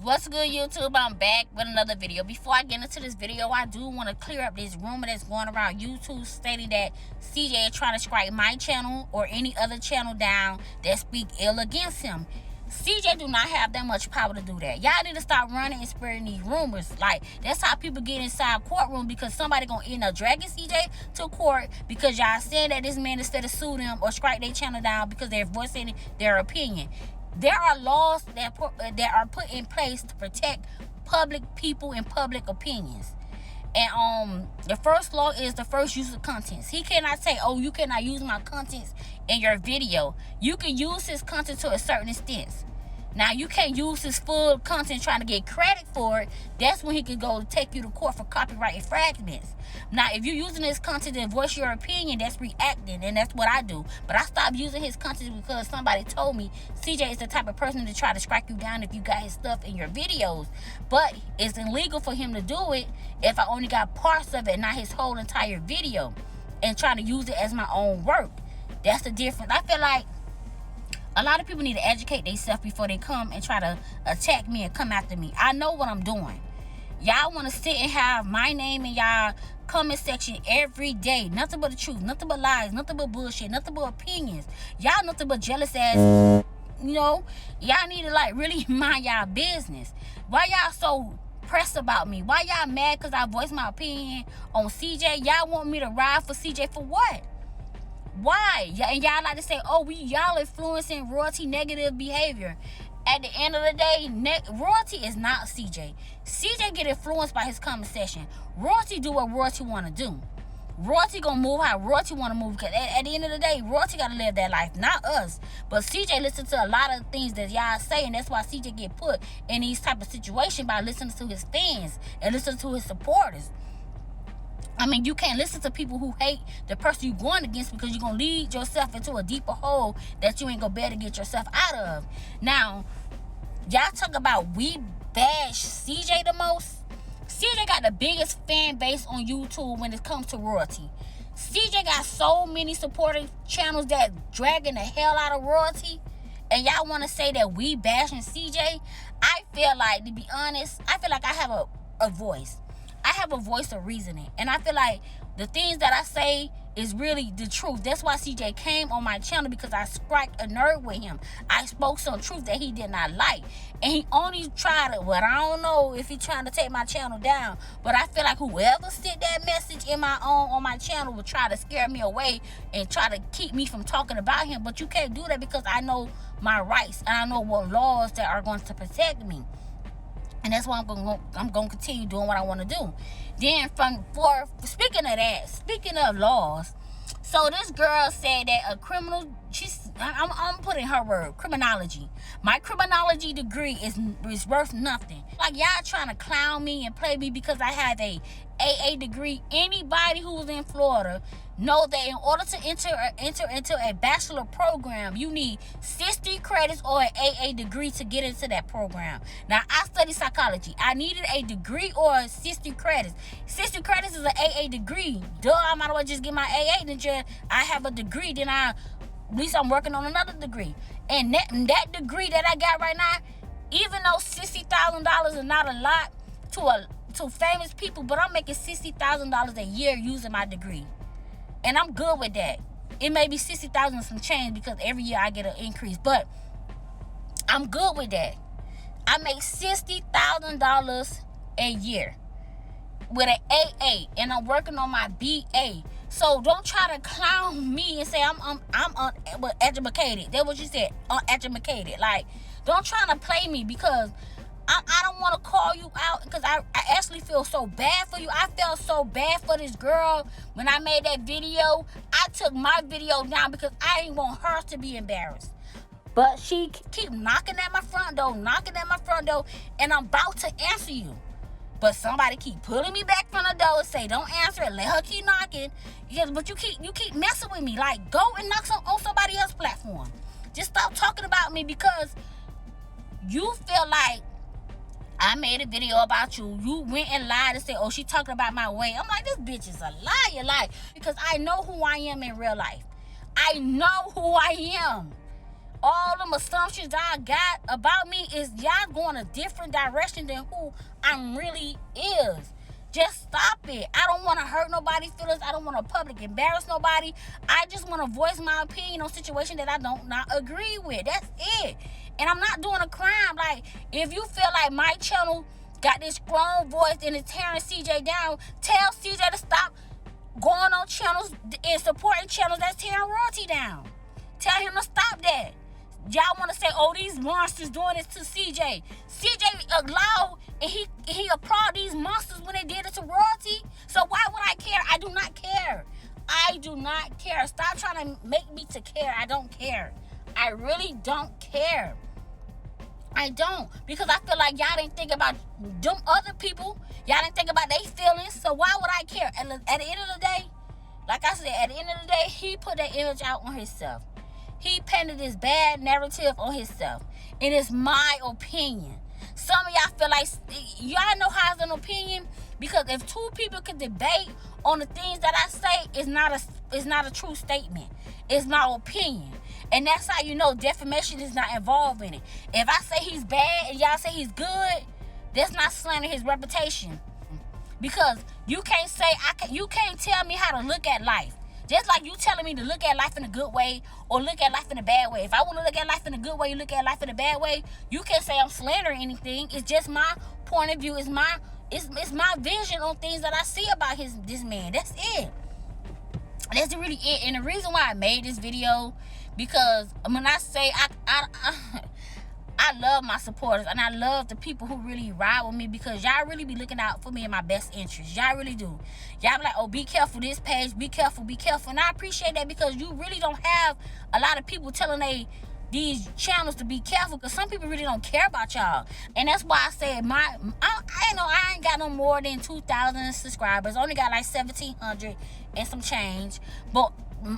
What's good, YouTube? I'm back with another video. Before I get into this video, I do want to clear up this rumor that's going around YouTube stating that CJ is trying to strike my channel or any other channel down that speak ill against him. CJ do not have that much power to do that. Y'all need to stop running and spreading these rumors. Like, that's how people get inside courtroom, because somebody gonna end up dragging CJ to court because y'all saying that this man instead of sue them or strike their channel down because they're voicing their opinion. There are laws that are put in place to protect public people and public opinions. And the first law is the first use of contents. He cannot say, oh, you cannot use my contents in your video. You can use his content to a certain extent. Now, you can't use his full content trying to get credit for it. That's when he could go take you to court for copyright infringements. Now, if you're using his content to voice your opinion, that's reacting, and that's what I do. But I stopped using his content because somebody told me CJ is the type of person to try to strike you down if you got his stuff in your videos. But it's illegal for him to do it if I only got parts of it, not his whole entire video, and trying to use it as my own work. That's the difference. I feel like a lot of people need to educate themselves before they come and try to attack me and come after me. I know what I'm doing. Y'all want to sit and have my name in y'all comment section every day. Nothing but the truth, nothing but lies, nothing but bullshit, nothing but opinions. Y'all nothing but jealous ass, you know. Y'all need to like really mind y'all business. Why y'all so pressed about me? Why y'all mad because I voiced my opinion on CJ? Y'all want me to ride for CJ for what? Why? And y'all like to say, oh, y'all influencing royalty negative behavior. At the end of the day, royalty is not CJ. CJ get influenced by his comment section. Royalty do what royalty want to do. Royalty gonna move how royalty want to move. Because at the end of the day, royalty got to live that life, not us. But CJ listens to a lot of things that y'all say, and that's why CJ get put in these type of situations by listening to his fans and listening to his supporters. I mean, you can't listen to people who hate the person you're going against, because you're going to lead yourself into a deeper hole that you ain't going to be able to get yourself out of. Now, y'all talk about we bash CJ the most. CJ got the biggest fan base on YouTube when it comes to royalty. CJ got so many supporting channels that dragging the hell out of royalty. And y'all want to say that we bashing CJ? I feel like, to be honest, I feel like I have a voice. I have a voice of reasoning, and I feel like the things that I say is really the truth. That's why CJ came on my channel, because I struck a nerve with him. I spoke some truth that he did not like, and he only tried it. Well, I don't know if he's trying to take my channel down, but I feel like whoever sent that message in on my channel will try to scare me away and try to keep me from talking about him. But you can't do that, because I know my rights and I know what laws that are going to protect me. And that's why I'm going to continue doing what I want to do. Then speaking of laws, so this girl said that a criminal, I'm putting her word, criminology. My criminology degree is worth nothing. Like, y'all trying to clown me and play me because I have a AA degree. Anybody who's in Florida know that in order to enter into a bachelor program, you need 60 credits or an AA degree to get into that program. Now, I study psychology. I needed a degree or 60 credits. 60 credits is an AA degree. Duh, I might as well just get my AA. Then I have a degree. Then at least I'm working on another degree. And that degree that I got right now, even though $60,000 is not a lot to famous people, but I'm making $60,000 a year using my degree. And I'm good with that. It may be $60,000 and some change, because every year I get an increase. But I'm good with that. I make $60,000 a year with an AA, and I'm working on my BA. So don't try to clown me and say I'm uneducated. That's what you said, uneducated. Like, don't try to play me, because I don't want to call you out, because I actually feel so bad for you. I felt so bad for this girl when I made that video. I took my video down because I didn't want her to be embarrassed. But she keep knocking at my front door, and I'm about to answer you. But somebody keep pulling me back from the door and say, don't answer it, let her keep knocking. Yes, but you keep messing with me. Like, go and knock on somebody else's platform. Just stop talking about me, because you feel like I made a video about you. You went and lied and said, oh, she talking about my weight. I'm like, this bitch is a liar. Like, because I know who I am in real life. I know who I am. all them assumptions y'all got about me is y'all going a different direction than who I'm really is. Just stop it. I don't want to hurt nobody's feelings. I don't want to public embarrass nobody. I just want to voice my opinion on situation that I don't not agree with. That's it. And I'm not doing a crime. Like, if you feel like my channel got this strong voice and it's tearing CJ down, tell CJ to stop going on channels and supporting channels that's tearing royalty down. Tell him to stop that. Y'all want to say, oh, these monsters doing this to CJ. CJ allowed and he applauded these monsters when they did it to royalty. So why would I care? I do not care. I do not care. Stop trying to make me to care. I don't care. I really don't care. I don't. Because I feel like y'all didn't think about them other people. Y'all didn't think about their feelings. So why would I care? And at the end of the day, like I said, at the end of the day, he put that image out on himself. He painted this bad narrative on himself. And it's my opinion. Some of y'all feel like, y'all know how it's an opinion, because if two people could debate on the things that I say, it's not a true statement. It's my opinion. And that's how you know defamation is not involved in it. If I say he's bad and y'all say he's good, that's not slandering his reputation. Because you can't say, you can't tell me how to look at life. Just like you telling me to look at life in a good way or look at life in a bad way. If I want to look at life in a good way, you look at life in a bad way, you can't say I'm slandering anything. It's just my point of view. It's my vision on things that I see about this man. That's it. That's really it. And the reason why I made this video, because when I say I love my supporters and I love the people who really ride with me, because y'all really be looking out for me in my best interest. Y'all really do. Y'all be like, oh, be careful this page, be careful, be careful. And I appreciate that, because you really don't have a lot of people telling these channels to be careful, because some people really don't care about y'all. And that's why I said I ain't got no more than 2,000 subscribers. I only got like 1,700 and some change. But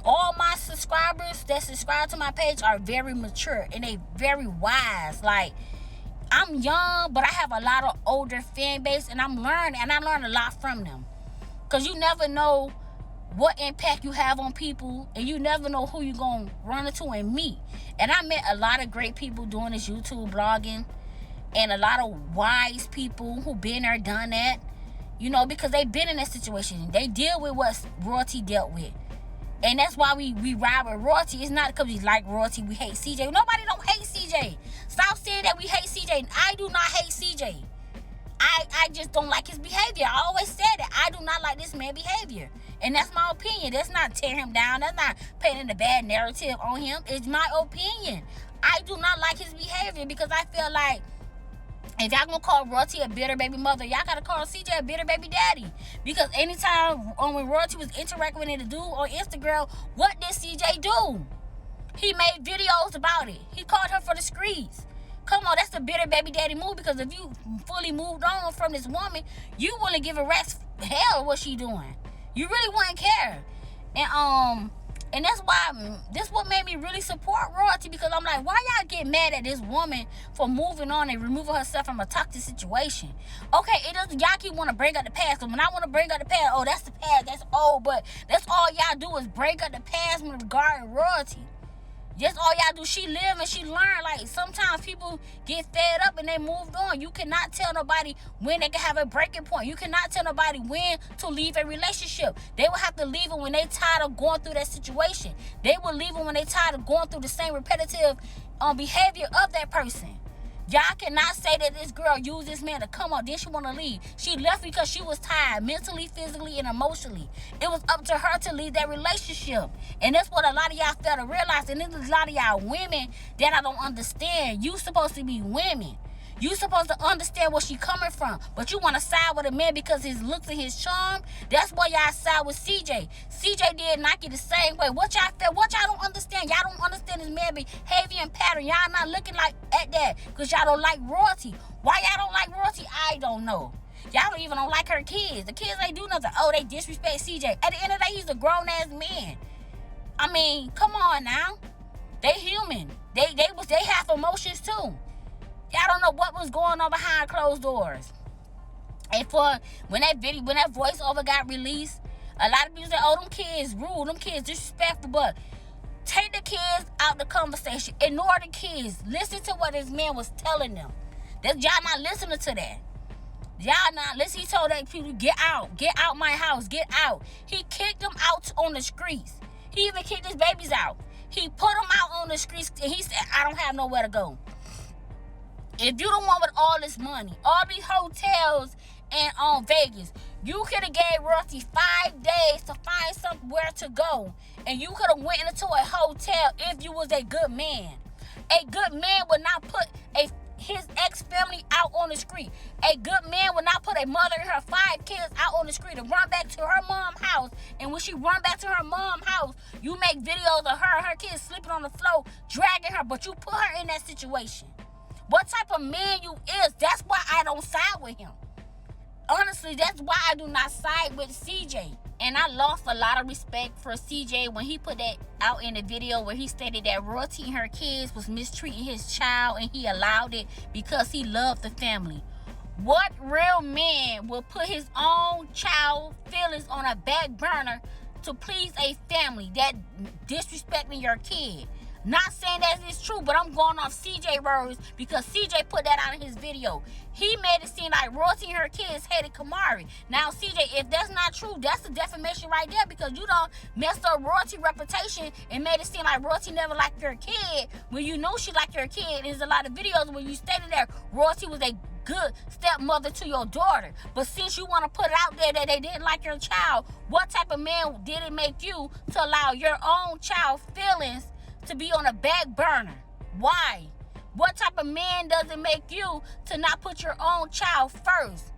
all my subscribers that subscribe to my page are very mature and they very wise. Like, I'm young, but I have a lot of older fan base, and I'm learning, and I learn a lot from them. Because you never know what impact you have on people, and you never know who you're going to run into and meet. And I met a lot of great people doing this YouTube blogging, and a lot of wise people who been there, done that, you know, because they've been in that situation. They deal with what royalty dealt with. And that's why we ride with royalty. It's not because we like royalty, we hate CJ. Nobody don't hate CJ. Stop saying that we hate CJ. I do not hate CJ. I just don't like his behavior. I always said that. I do not like this man's behavior. And that's my opinion. That's not tearing him down. That's not painting a bad narrative on him. It's my opinion. I do not like his behavior, because I feel like if y'all gonna call royalty a bitter baby mother, y'all gotta call CJ a bitter baby daddy. Because anytime when royalty was interacting with a dude on Instagram, what did CJ do? He made videos about it. He called her for the streets. Come on, that's a bitter baby daddy move, because if you fully moved on from this woman, you wouldn't give a rat's hell what she doing. You really wouldn't care. And that's why, this what made me really support royalty, because I'm like, why y'all get mad at this woman for moving on and removing herself from a toxic situation? Okay, it doesn't, y'all keep want to bring up the past, because when I want to bring up the past, oh, that's the past, that's old, but that's all y'all do is bring up the past when regarding royalty. That's all y'all do. She live and she learn. Like, sometimes people get fed up and they moved on. You cannot tell nobody when they can have a breaking point. You cannot tell nobody when to leave a relationship. They will have to leave it when they tired of going through that situation. They will leave it when they tired of going through the same repetitive behavior of that person. Y'all cannot say that this girl used this man to come up, then she want to leave. She left because she was tired, mentally, physically, and emotionally. It was up to her to leave that relationship. And that's what a lot of y'all fail to realize. And there's a lot of y'all women that I don't understand. You supposed to be women. You supposed to understand where she coming from. But you want to side with a man because his looks and his charm. That's why y'all side with CJ. CJ did Nike the same way. What y'all feel? What y'all don't understand? Y'all don't understand his man behavior and pattern. Y'all not looking like at that because y'all don't like royalty. Why y'all don't like royalty? I don't know. Y'all don't even like her kids. The kids ain't do nothing. Oh, they disrespect CJ. At the end of the day, he's a grown-ass man. I mean, come on now. They human. They have emotions too. Y'all don't know what was going on behind closed doors. And when that voiceover got released, a lot of people said, oh, them kids rude, them kids disrespectful. But Take the kids out the conversation. Ignore the kids. Listen to what this man was telling them. Y'all not listening to that. Y'all not listen. He told that people, get out my house, get out. He kicked them out on the streets. He even kicked his babies out. He put them out on the streets, and he said, I don't have nowhere to go. If you the one with all this money, all these hotels and on Vegas, you could have gave Royalty 5 days to find somewhere to go, and you could have went into a hotel if you was a good man. A good man would not put his ex-family out on the street. A good man would not put a mother and her 5 kids out on the street and run back to her mom's house. And when she run back to her mom's house, you make videos of her and her kids sleeping on the floor, dragging her, but you put her in that situation. What type of man you is? That's why I don't side with him. Honestly, that's why I do not side with CJ. And I lost a lot of respect for CJ when he put that out in the video where he stated that Royalty and her kids was mistreating his child and he allowed it because he loved the family. What real man will put his own child feelings on a back burner to please a family that disrespecting your kid? Not saying that it's true, but I'm going off CJ words because CJ put that out in his video. He made it seem like Royalty and her kids hated Kamari. Now, CJ, if that's not true, that's a defamation right there because you done messed up Royalty reputation and made it seem like Royalty never liked your kid when you know she liked your kid. There's a lot of videos where you stated that Royalty was a good stepmother to your daughter. But since you want to put it out there that they didn't like your child, what type of man did it make you to allow your own child feelings to be on a back burner? Why? What type of man does it make you to not put your own child first?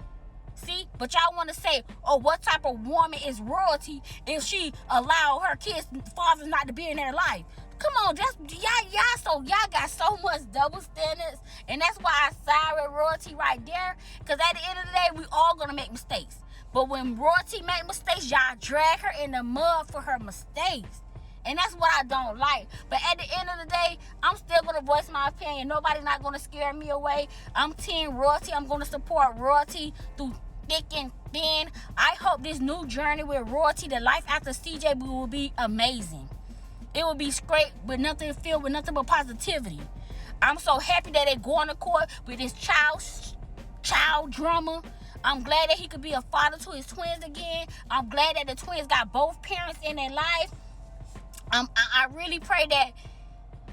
See? But y'all want to say, oh, what type of woman is Royalty if she allow her kids' fathers not to be in their life? Come on, y'all got so much double standards, and that's why I side with Royalty right there. Because at the end of the day, we all gonna make mistakes. But when Royalty make mistakes, y'all drag her in the mud for her mistakes. And that's what I don't like. But at the end of the day, I'm still going to voice my opinion. Nobody's not going to scare me away. I'm Team Royalty. I'm going to support Royalty through thick and thin. I hope this new journey with Royalty, the life after CJ, will be amazing. It will be great with nothing filled with nothing but positivity. I'm so happy that they're going to court with this child drama. I'm glad that he could be a father to his twins again. I'm glad that the twins got both parents in their life. I really pray that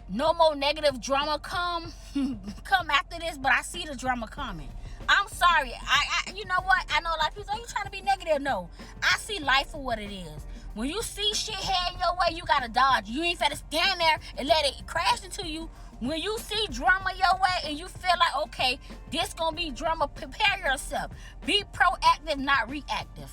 no more negative drama come after this, but I see the drama coming. I'm sorry. You know what? I know a lot of people say, you trying to be negative. No. I see life for what it is. When you see shit heading your way, you got to dodge. You ain't got to stand there and let it crash into you. When you see drama your way and you feel like, okay, this going to be drama, prepare yourself. Be proactive, not reactive.